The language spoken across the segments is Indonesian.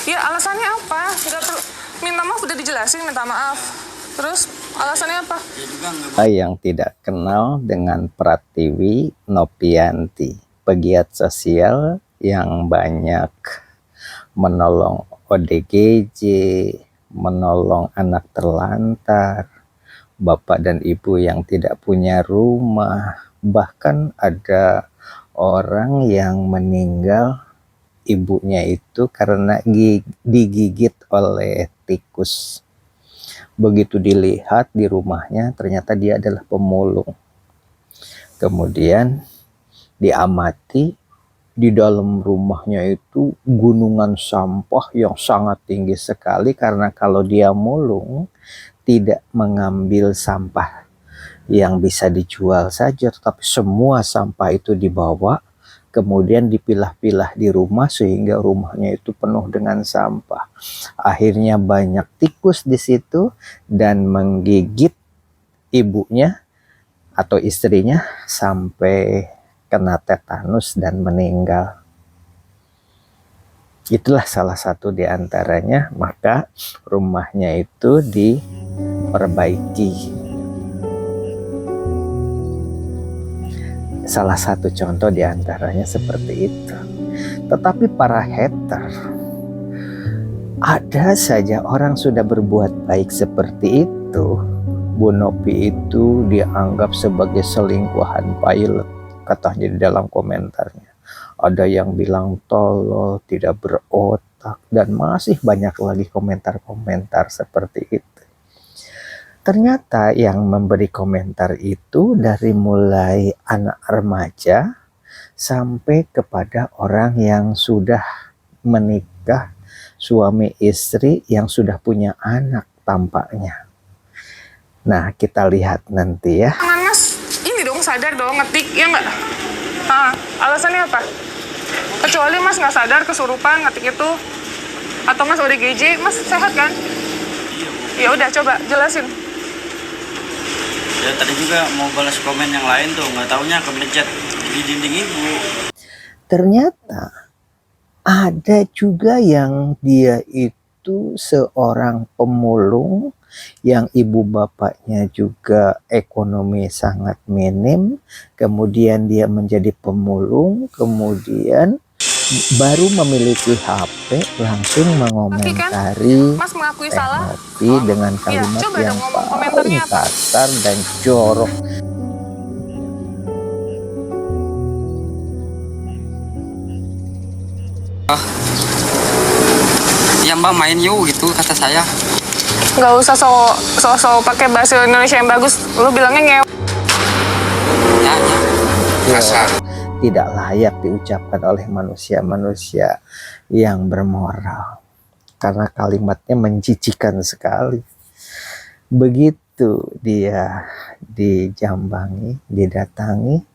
Ya alasannya apa? Nggak perlu minta maaf, udah dijelasin minta maaf. Terus alasannya apa? Yang tidak kenal dengan Pratiwi Nopianti, pegiat sosial yang banyak menolong ODGJ, menolong anak terlantar, bapak dan ibu yang tidak punya rumah, bahkan ada orang yang meninggal ibunya itu karena digigit oleh tikus. Begitu dilihat di rumahnya, ternyata dia adalah pemulung. Kemudian diamati, di dalam rumahnya itu gunungan sampah yang sangat tinggi sekali, karena kalau dia mulung tidak mengambil sampah yang bisa dijual saja, tetapi semua sampah itu dibawa kemudian dipilah-pilah di rumah sehingga rumahnya itu penuh dengan sampah. Akhirnya banyak tikus di situ dan menggigit ibunya atau istrinya sampai kena tetanus dan meninggal. Itulah salah satu di antaranya, maka rumahnya itu diperbaiki. Salah satu contoh diantaranya seperti itu. Tetapi para hater, ada saja orang sudah berbuat baik seperti itu. Bu Nopi itu dianggap sebagai selingkuhan pilot, katanya di dalam komentarnya. Ada yang bilang tolol, tidak berotak, dan masih banyak lagi komentar-komentar seperti itu. Ternyata yang memberi komentar itu dari mulai anak remaja sampai kepada orang yang sudah menikah, suami istri yang sudah punya anak tampaknya. Nah, kita lihat nanti ya. Tangan Mas, ini dong sadar dong ngetik, ya nggak? Alasannya apa? Kecuali Mas nggak sadar kesurupan ngetik itu, atau Mas ODGJ, Mas sehat kan? Ya udah coba jelasin. Ya tadi juga mau balas komen yang lain tuh, nggak taunya kemencet di dinding ibu. Ternyata ada juga yang dia itu seorang pemulung yang ibu bapaknya juga ekonomi sangat minim, kemudian dia menjadi pemulung, kemudian baru memiliki HP langsung mengomentari Mas mengakui salah. Nopi dengan kalimat coba yang dong ngomong paling komentarnya apa? kasar dan jorok. Ya Mbak main yuk gitu kata saya. Nggak usah so pakai bahasa Indonesia yang bagus. Lu bilangnya ngew. Ya. Kasar. Tidak layak diucapkan oleh manusia-manusia yang bermoral, karena kalimatnya menjijikan sekali. Begitu dia dijambangi, didatangi,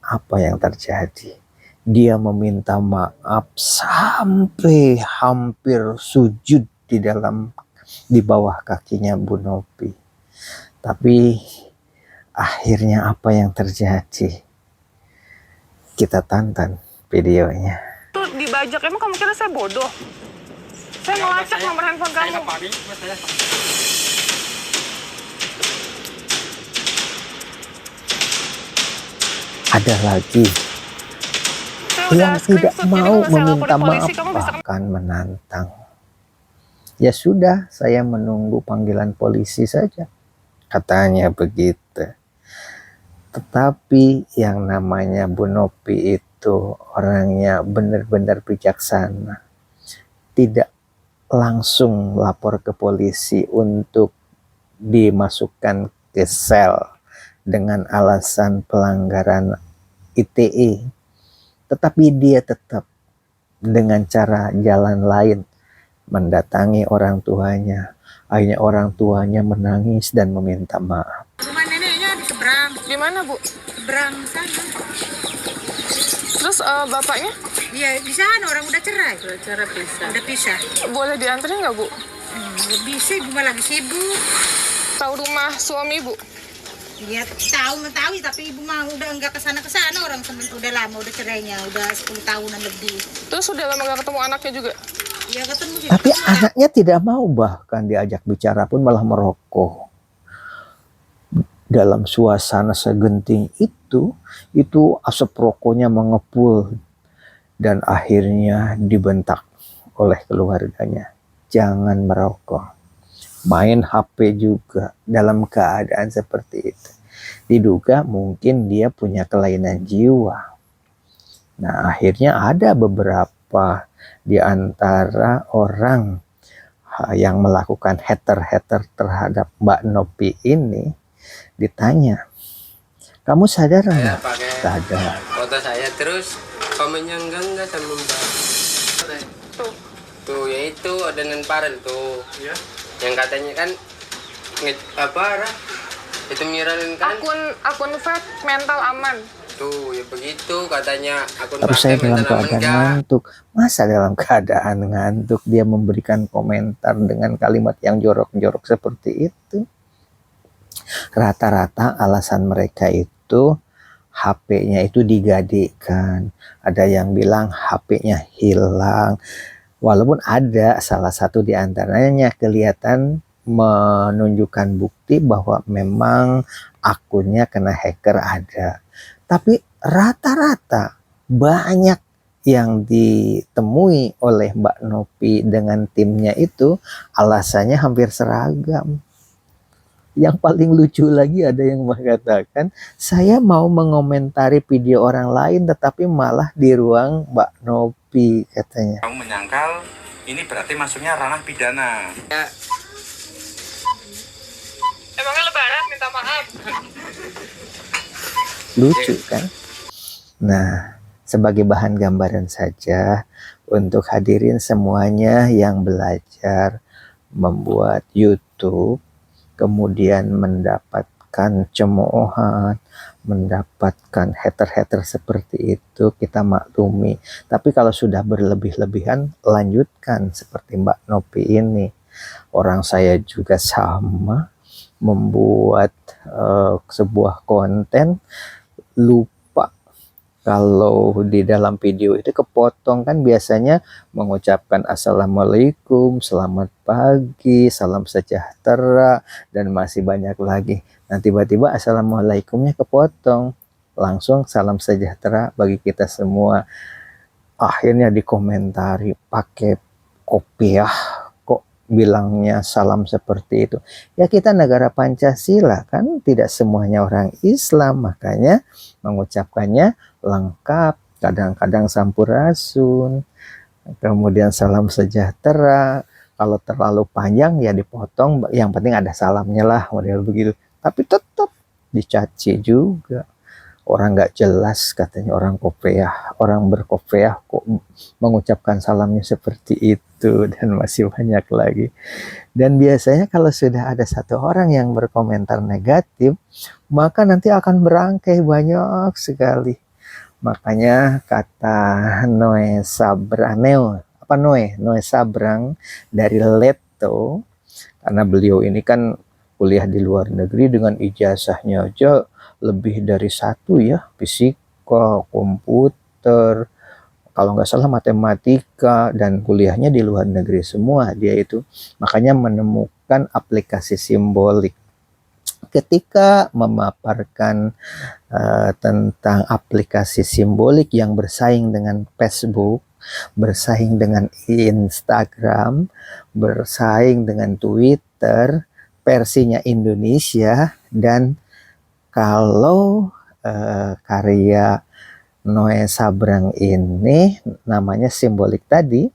apa yang terjadi? Dia meminta maaf sampai hampir sujud di bawah kakinya Bu Nopi. Tapi akhirnya apa yang terjadi? Kita tonton videonya. Tuh dibajak, emang kamu kira saya bodoh? Saya ngelacak nomor handphone kamu. Ada lagi yang tidak mau meminta maaf, bahkan menantang. Ya sudah, saya menunggu panggilan polisi saja, katanya begitu. Tetapi yang namanya Bu Nopi itu orangnya benar-benar bijaksana. Tidak langsung lapor ke polisi untuk dimasukkan ke sel dengan alasan pelanggaran ITE. Tetapi dia tetap dengan cara jalan lain mendatangi orang tuanya. Akhirnya orang tuanya menangis dan meminta maaf. Rumah neneknya di seberang. Di mana, Bu? Seberang sana. Terus bapaknya? Iya, di sana orang udah cerai. Udah pisah. Boleh dianterin nggak, Bu? Bisa, ibu malah lagi sibuk. Tahu rumah suami Ibu? Ya tahu tapi ibu mah udah nggak kesana orang udah lama udah cerainya udah 10 tahunan lebih. Terus sudah lama gak ketemu anaknya juga? Ya ketemu sih. Tapi anaknya tidak mau, bahkan diajak bicara pun malah merokok. Dalam suasana segenting itu asap rokoknya mengepul dan akhirnya dibentak oleh keluarganya. Jangan merokok. Main HP juga dalam keadaan seperti itu. Diduga mungkin dia punya kelainan jiwa. Nah, akhirnya ada beberapa di antara orang yang melakukan hater-hater terhadap Mbak Nopi ini ditanya, kamu sadar nggak? Sadar. Foto saya terus komennya enggak sama Mbak. Tuh ya itu dengan Farel tuh. Ya. Yang katanya kan itu miralin kan Akun fake mental aman. tuh ya begitu katanya akun Tapi saya dalam mental aman keadaan enggak. ngantuk. Masa dalam keadaan ngantuk dia memberikan komentar dengan kalimat yang jorok-jorok seperti itu? Rata-rata alasan mereka itu HP-nya itu digadekan. Ada yang bilang HP-nya hilang. Walaupun ada salah satu di antaranya kelihatan menunjukkan bukti bahwa memang akunnya kena hacker ada. Tapi rata-rata banyak yang ditemui oleh Mbak Nopi dengan timnya itu alasannya hampir seragam. Yang paling lucu lagi ada yang mengatakan, saya mau mengomentari video orang lain tetapi malah di ruang Mbak Nopi katanya. Kamu menyangkal ini berarti masuknya ranah pidana. Ya, Emangnya lebaran minta maaf? Lucu kan? Nah, sebagai bahan gambaran saja untuk hadirin semuanya yang belajar membuat YouTube, kemudian mendapatkan cemoohan, mendapatkan hater-hater seperti itu, kita maklumi. Tapi kalau sudah berlebih-lebihan, lanjutkan seperti Mbak Nopi ini. Orang saya juga sama, membuat sebuah konten, lupa kalau di dalam video itu kepotong kan biasanya mengucapkan assalamualaikum, selamat pagi, salam sejahtera, dan masih banyak lagi. Nah tiba-tiba assalamualaikumnya kepotong, langsung salam sejahtera bagi kita semua. Akhirnya dikomentari pakai kopiah, kok bilangnya salam seperti itu. Ya kita negara Pancasila kan, tidak semuanya orang Islam, makanya mengucapkannya lengkap, kadang-kadang sampurasun, kemudian salam sejahtera. Kalau terlalu panjang ya dipotong, yang penting ada salamnya lah, model begitu. Tapi tetap dicaci juga. Orang nggak jelas katanya, orang kopiah, orang berkopiah kok mengucapkan salamnya seperti itu, dan masih banyak lagi. Dan biasanya kalau sudah ada satu orang yang berkomentar negatif, maka nanti akan berangkai banyak sekali. Makanya kata Noe Sabrang dari Leto, karena beliau ini kan kuliah di luar negeri dengan ijazahnya aja lebih dari 1 ya, fisika, komputer, kalau nggak salah matematika, dan kuliahnya di luar negeri semua dia itu. Makanya menemukan aplikasi simbolik. Ketika memaparkan tentang aplikasi simbolik yang bersaing dengan Facebook, bersaing dengan Instagram, bersaing dengan Twitter, versinya Indonesia, dan kalau karya Noe Sabrang ini namanya simbolik tadi,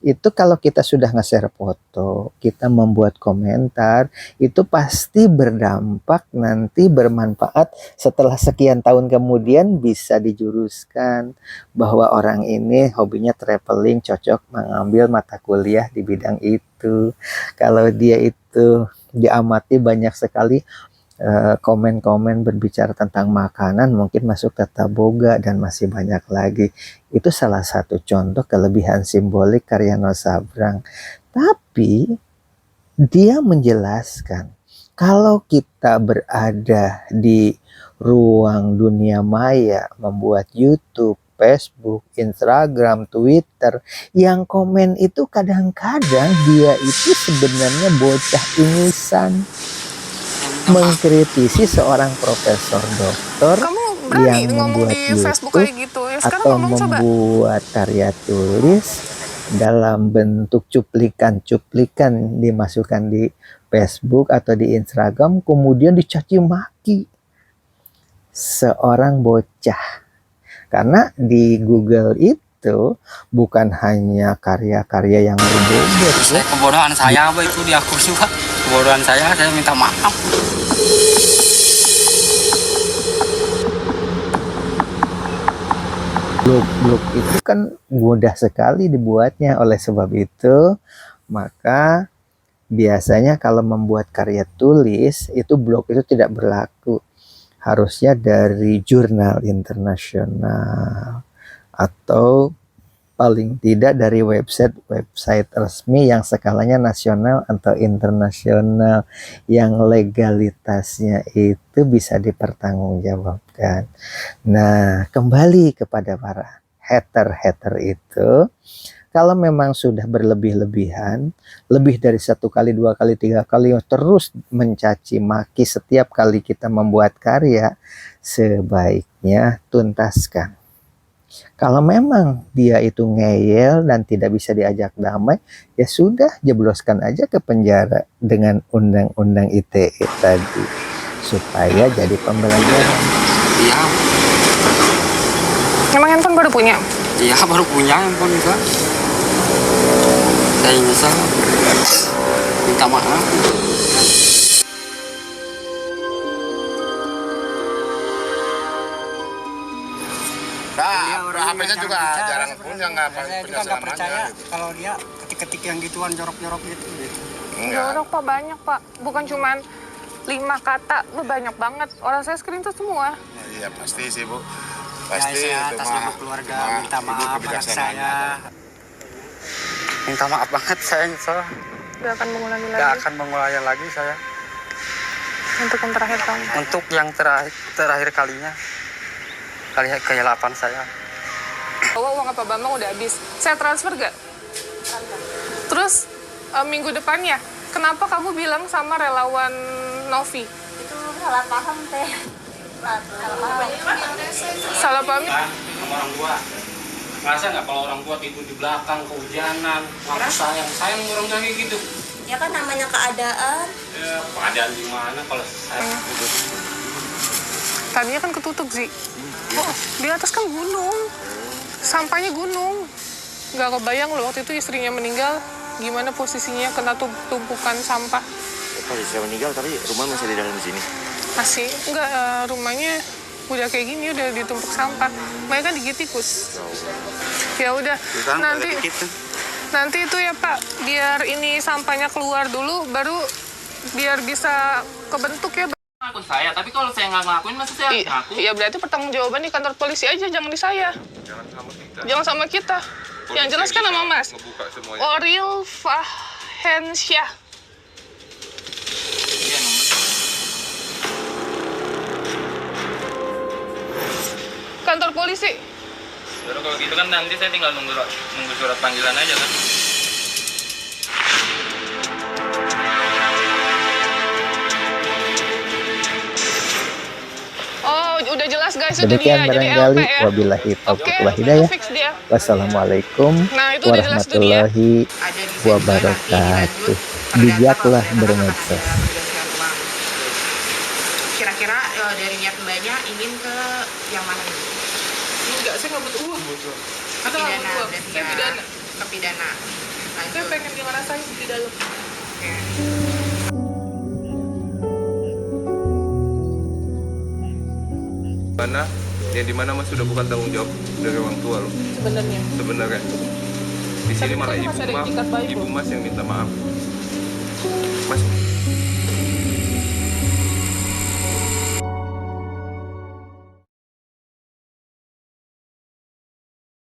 itu kalau kita sudah nge-share foto, kita membuat komentar, itu pasti berdampak, nanti bermanfaat setelah sekian tahun kemudian bisa dijuruskan bahwa orang ini hobinya traveling, cocok mengambil mata kuliah di bidang itu. Kalau dia itu diamati banyak sekali komen-komen berbicara tentang makanan, mungkin masuk tata boga, dan masih banyak lagi. Itu salah satu contoh kelebihan simbolik karya Noe Sabrang. Tapi dia menjelaskan Kalau kita berada di ruang dunia maya, membuat YouTube, Facebook, Instagram, Twitter, yang komen itu kadang-kadang dia itu sebenarnya bocah ingusan mengkritisi seorang profesor doktor Kamu berani yang ngomong membuat di Facebook YouTube kayak gitu. Ya sekarang atau ngomong coba. membuat karya tulis dalam bentuk cuplikan-cuplikan dimasukkan di Facebook atau di Instagram, kemudian dicaci maki seorang bocah. Karena di Google itu bukan hanya karya-karya yang berbobot ya. Kebodohan saya apa itu diakui juga. Kebodohan saya minta maaf. Blog itu kan mudah sekali dibuatnya. Oleh sebab itu, maka biasanya kalau membuat karya tulis itu blog itu tidak berlaku. Harusnya dari jurnal internasional atau paling tidak dari website resmi yang skalanya nasional atau internasional, yang legalitasnya itu bisa dipertanggungjawabkan. Nah, kembali kepada para hater itu, kalau memang sudah berlebih-lebihan, lebih dari 1 kali, 2 kali, 3 kali terus mencaci maki setiap kali kita membuat karya, sebaiknya tuntaskan. Kalau memang dia itu ngeyel dan tidak bisa diajak damai, ya sudah, jebloskan aja ke penjara dengan undang-undang ITE tadi, supaya jadi pembelajaran. Iya. Emang handphone baru punya? Iya baru punya handphone juga. Saya nyesal. Minta maaf. HP-nya juga jarang punya, nggak Saya punya juga nggak percaya selamanya. Gitu. kalau dia ketik-ketik yang gituan jorok-jorok gitu. Enggak. Jorok Pak, banyak Pak. Bukan cuman 5 kata, banyak banget. Orang saya screenshot semua. Iya pasti sih Bu. Pasti Ya, itu atas mah. nama keluarga Cuma minta ibu maaf anak kebijaksanaannya saya. aja. Minta maaf banget saya nyesel. Gak akan mengulangi Nggak lagi. akan mengulangi lagi saya. Untuk yang terakhir kamu. Untuk yang terakhir kalinya. Kehilafan saya. Bahwa uang apa Bambang udah habis. Saya transfer gak? Terus minggu depannya, kenapa kamu bilang sama relawan Novi? Itu salah paham teh. Salah paham? Sama orang tua. Masa nggak kalau orang tua tidur di belakang kehujanan, aku sayang orang tua kayak gitu. Ya kan namanya keadaan. Ya, keadaan gimana kalau saya Tadinya kan ketutup sih. Oh, di atas kan gunung. Sampahnya gunung. Gak kebayang loh waktu itu istrinya meninggal. Gimana posisinya kena tumpukan sampah. Posisi meninggal tapi rumah masih di dalam sini. Masih enggak, rumahnya udah kayak gini, udah ditumpuk sampah. Makanya kan digigit tikus. Ya udah, nanti itu ya Pak, biar ini sampahnya keluar dulu, baru biar bisa kebentuk ya. Ngakun saya, tapi kalau saya nggak ngelakuin masa saya harus ngaku? Iya berarti pertanggungjawaban di kantor polisi aja, jangan di saya. Jangan sama kita. Yang jelas kan nama Mas. Oril Fahensyah. Iya, nomor. Kantor polisi. Baru kalau gitu kan nanti saya tinggal nunggu surat panggilan aja kan. Oh, udah jelas guys, itu Demikian dia. Jadi barangkali, LP ya. wabillahi taufiq Oke, wal hidayah. fix dia. Wassalamualaikum Nah, itu udah jelas tuh dia. warahmatullahi wabarakatuh. Bijaklah bermedsos. Kira-kira dari niat mbaknya ingin ke yang mana nih? Enggak, saya nggak butuh uang. Atau nggak butuh uang. Saya pidana. Ke pidana. Saya pengen ngerasain di dalam. Mana yang dimana Mas sudah bukan tanggung jawab dari orang tua lo sebenarnya di sini malah Tapi masih ada itikat baik, ibu loh. Mas yang minta maaf. Mas